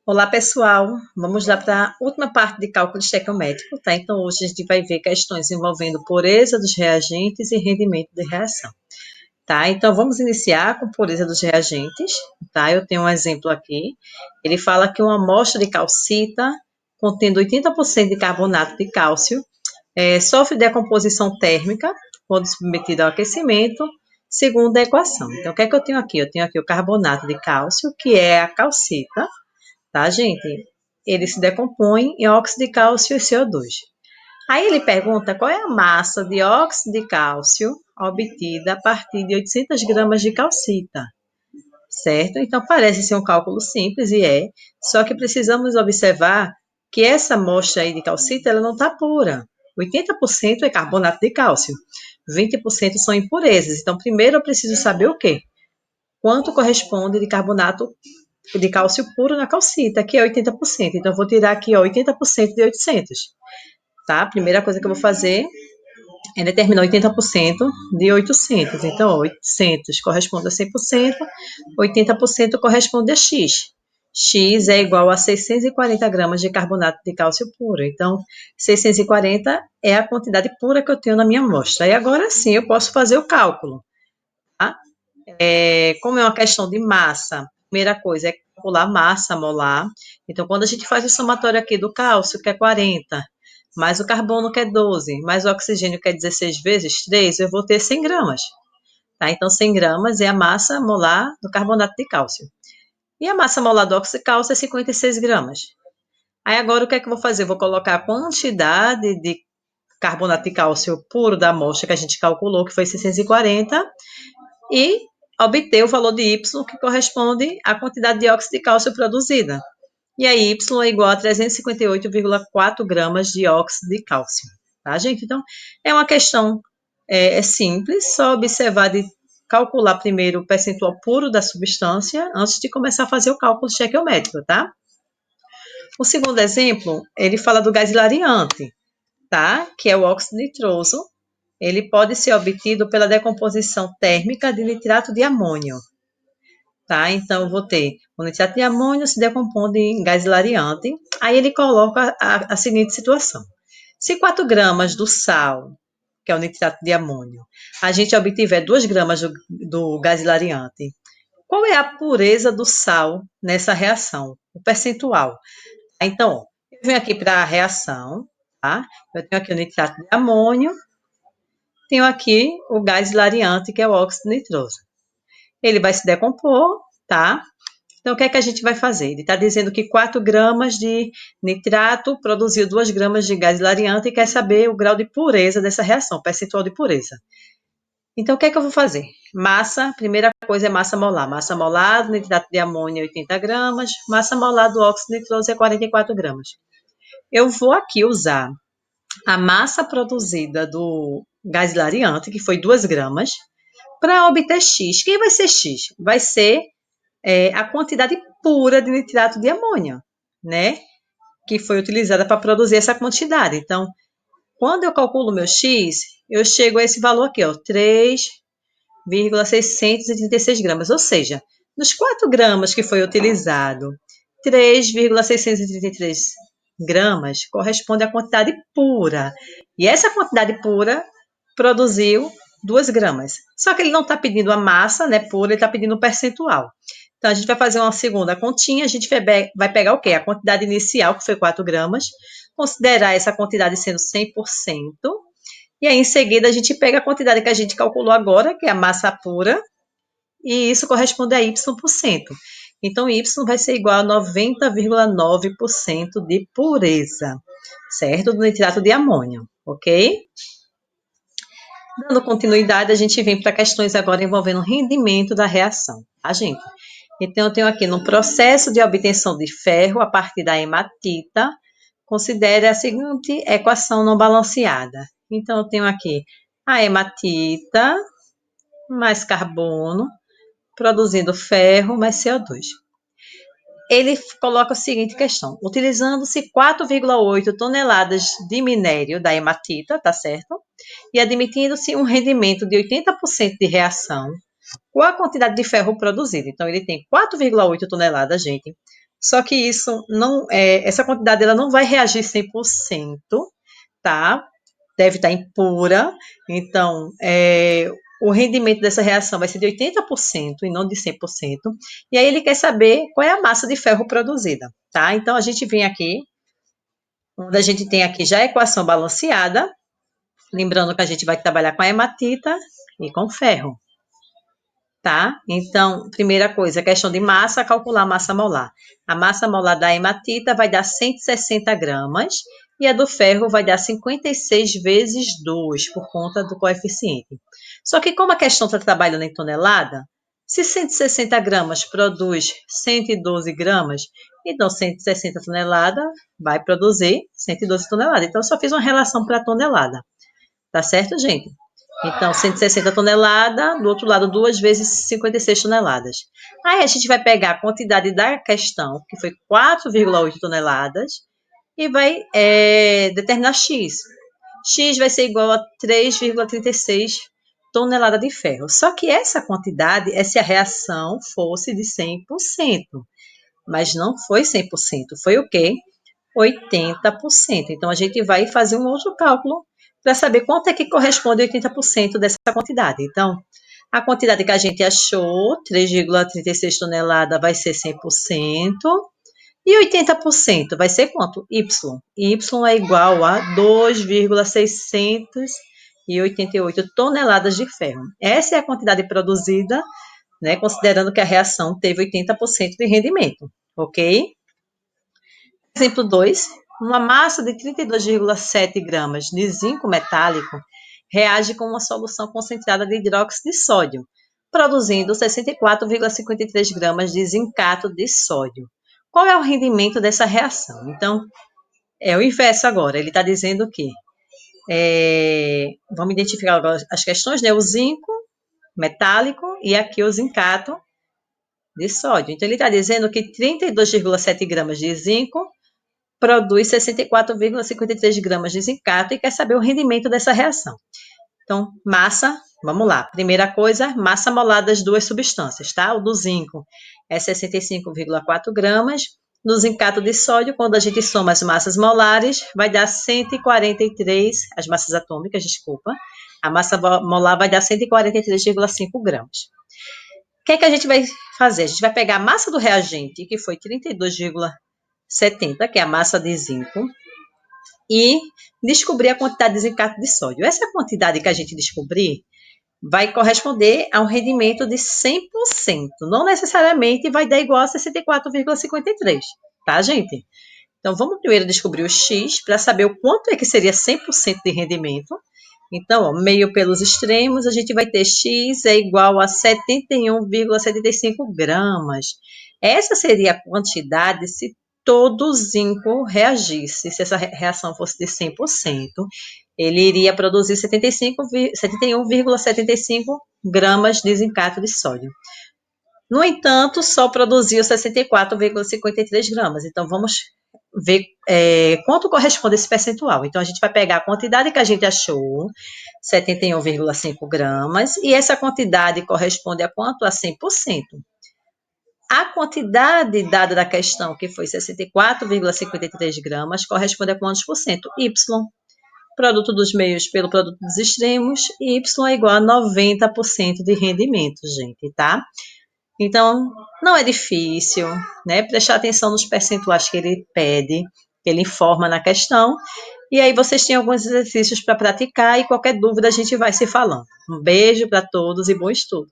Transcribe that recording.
Olá, pessoal. Vamos lá para a última parte de cálculo estequiométrico, tá? Então, hoje a gente vai ver questões envolvendo pureza dos reagentes e rendimento de reação, tá? Então, vamos iniciar com pureza dos reagentes, tá? Eu tenho um exemplo aqui. Ele fala que uma amostra de calcita contendo 80% de carbonato de cálcio sofre decomposição térmica quando submetida ao aquecimento, segundo a equação. Então, o que é que eu tenho aqui? Eu tenho aqui o carbonato de cálcio, que é a calcita, tá, gente? Ele se decompõe em óxido de cálcio e CO2. Aí ele pergunta qual é a massa de óxido de cálcio obtida a partir de 800 gramas de calcita, certo? Então parece ser um cálculo simples e só que precisamos observar que essa amostra aí de calcita ela não está pura. 80% é carbonato de cálcio, 20% são impurezas. Então primeiro eu preciso saber o quê? Quanto corresponde de carbonato de cálcio puro na calcita, que é 80%. Então, eu vou tirar aqui, ó, 80% de 800, tá? A primeira coisa que eu vou fazer é determinar 80% de 800. Então, 800 corresponde a 100%, 80% corresponde a X. X é igual a 640 gramas de carbonato de cálcio puro. Então, 640 é a quantidade pura que eu tenho na minha amostra. E agora sim, eu posso fazer o cálculo, tá? Como é uma questão de massa, a primeira coisa é calcular massa molar. Então, quando a gente faz o somatório aqui do cálcio, que é 40, mais o carbono, que é 12, mais o oxigênio, que é 16 vezes 3, eu vou ter 100 gramas. Tá? Então, 100 gramas é a massa molar do carbonato de cálcio. E a massa molar do óxido de cálcio é 56 gramas. Aí, agora, o que é que eu vou fazer? Eu vou colocar a quantidade de carbonato de cálcio puro da amostra que a gente calculou, que foi 640, e obter o valor de Y, que corresponde à quantidade de óxido de cálcio produzida. E aí, Y é igual a 358,4 gramas de óxido de cálcio. Tá, gente? Então, é uma questão simples, só observar de calcular primeiro o percentual puro da substância antes de começar a fazer o cálculo estequiométrico, tá? O segundo exemplo, ele fala do gás hilariante, tá? Que é o óxido nitroso. Ele pode ser obtido pela decomposição térmica de nitrato de amônio, tá? Então, eu vou ter o nitrato de amônio se decompondo em gás hilariante. Aí ele coloca a seguinte situação. Se 4 gramas do sal, que é o nitrato de amônio, a gente obtiver 2 gramas do gás hilariante, qual é a pureza do sal nessa reação? O percentual. Então, eu venho aqui para a reação, tá? Eu tenho aqui o nitrato de amônio, tenho aqui o gás hilariante, que é o óxido nitroso. Ele vai se decompor, tá? Então, o que é que a gente vai fazer? Ele está dizendo que 4 gramas de nitrato produziu 2 gramas de gás hilariante e quer saber o grau de pureza dessa reação, percentual de pureza. Então, o que é que eu vou fazer? Massa, primeira coisa é massa molar. Massa molar do nitrato de amônio é 80 gramas, massa molar do óxido nitroso é 44 gramas. Eu vou aqui usar a massa produzida do gás hilariante, que foi 2 gramas, para obter X. Quem vai ser X? Vai ser a quantidade pura de nitrato de amônio, né? Que foi utilizada para produzir essa quantidade. Então, quando eu calculo meu X, eu chego a esse valor aqui, ó, 3,636 gramas. Ou seja, nos 4 gramas que foi utilizado, 3,633 gramas corresponde à quantidade pura. E essa quantidade pura produziu 2 gramas. Só que ele não está pedindo a massa, né, pura, ele está pedindo o percentual. Então, a gente vai fazer uma segunda continha, a gente vai pegar o quê? A quantidade inicial, que foi 4 gramas, considerar essa quantidade sendo 100%, e aí, em seguida, a gente pega a quantidade que a gente calculou agora, que é a massa pura, e isso corresponde a Y%. Então, Y vai ser igual a 90,9% de pureza, certo? Do nitrato de amônio, ok? Dando continuidade, a gente vem para questões agora envolvendo o rendimento da reação, tá, gente? Então, eu tenho aqui no processo de obtenção de ferro a partir da hematita, considere a seguinte equação não balanceada. Então, eu tenho aqui a hematita mais carbono, produzindo ferro mais CO2. Ele coloca a seguinte questão: utilizando-se 4,8 toneladas de minério da hematita, tá certo? E admitindo-se um rendimento de 80% de reação, Qual a quantidade de ferro produzida? Então, ele tem 4,8 toneladas, gente. Só que isso não essa quantidade ela não vai reagir 100%, tá? Deve estar impura. Então, o rendimento dessa reação vai ser de 80% e não de 100%. E aí ele quer saber qual é a massa de ferro produzida, tá? Então, a gente vem aqui, onde a gente tem aqui já a equação balanceada, lembrando que a gente vai trabalhar com a hematita e com ferro, tá? Então, primeira coisa, questão de massa, calcular a massa molar. A massa molar da hematita vai dar 160 gramas e a do ferro vai dar 56 vezes 2, por conta do coeficiente. Só que como a questão está trabalhando em tonelada, se 160 gramas produz 112 gramas, então 160 toneladas vai produzir 112 toneladas. Então, eu só fiz uma relação para tonelada. Tá certo, gente? Então, 160 toneladas, do outro lado, 2 vezes 56 toneladas. Aí a gente vai pegar a quantidade da questão, que foi 4,8 toneladas, e vai determinar X. X vai ser igual a 3,36 toneladas de ferro. Só que essa quantidade é se a reação fosse de 100%. Mas não foi 100%. Foi o quê? 80%. Então, a gente vai fazer um outro cálculo para saber quanto é que corresponde a 80% dessa quantidade. Então, a quantidade que a gente achou, 3,36 toneladas, vai ser 100%. E 80% vai ser quanto? Y. Y é igual a 2,688 toneladas de ferro. Essa é a quantidade produzida, né, considerando que a reação teve 80% de rendimento, ok? Exemplo 2. Uma massa de 32,7 gramas de zinco metálico reage com uma solução concentrada de hidróxido de sódio, produzindo 64,53 gramas de zincato de sódio. Qual é o rendimento dessa reação? Então, é o inverso agora. Ele está dizendo que, vamos identificar agora as questões, né? O zinco metálico e aqui o zincato de sódio. Então, ele está dizendo que 32,7 gramas de zinco produz 64,53 gramas de zincato e quer saber o rendimento dessa reação. Então, massa, vamos lá. Primeira coisa, massa molar das duas substâncias, tá? O do zinco é 65,4 gramas. No zincato de sódio, quando a gente soma as massas molares, vai dar 143, as massas atômicas, desculpa. A massa molar vai dar 143,5 gramas. O que é que a gente vai fazer? A gente vai pegar a massa do reagente, que foi 32,70, que é a massa de zinco, e descobrir a quantidade de zincato de sódio. Essa quantidade que a gente descobrir vai corresponder a um rendimento de 100%. Não necessariamente vai dar igual a 64,53, tá, gente? Então, vamos primeiro descobrir o X para saber o quanto é que seria 100% de rendimento. Então, ó, meio pelos extremos, a gente vai ter X é igual a 71,75 gramas. Essa seria a quantidade se todo o zinco reagisse. Se essa reação fosse de 100%, ele iria produzir 71,75 gramas de zincato de sódio. No entanto, só produziu 64,53 gramas. Então, vamos ver quanto corresponde esse percentual. Então, a gente vai pegar a quantidade que a gente achou, 71,5 gramas, e essa quantidade corresponde a quanto? A 100%. A quantidade dada da questão, que foi 64,53 gramas, corresponde a quantos por cento? Y. Produto dos meios pelo produto dos extremos, y é igual a 90% de rendimento, gente, tá? Então, não é difícil, né? Prestar atenção nos percentuais que ele pede, que ele informa na questão. E aí vocês têm alguns exercícios para praticar e qualquer dúvida a gente vai se falando. Um beijo para todos e bom estudo.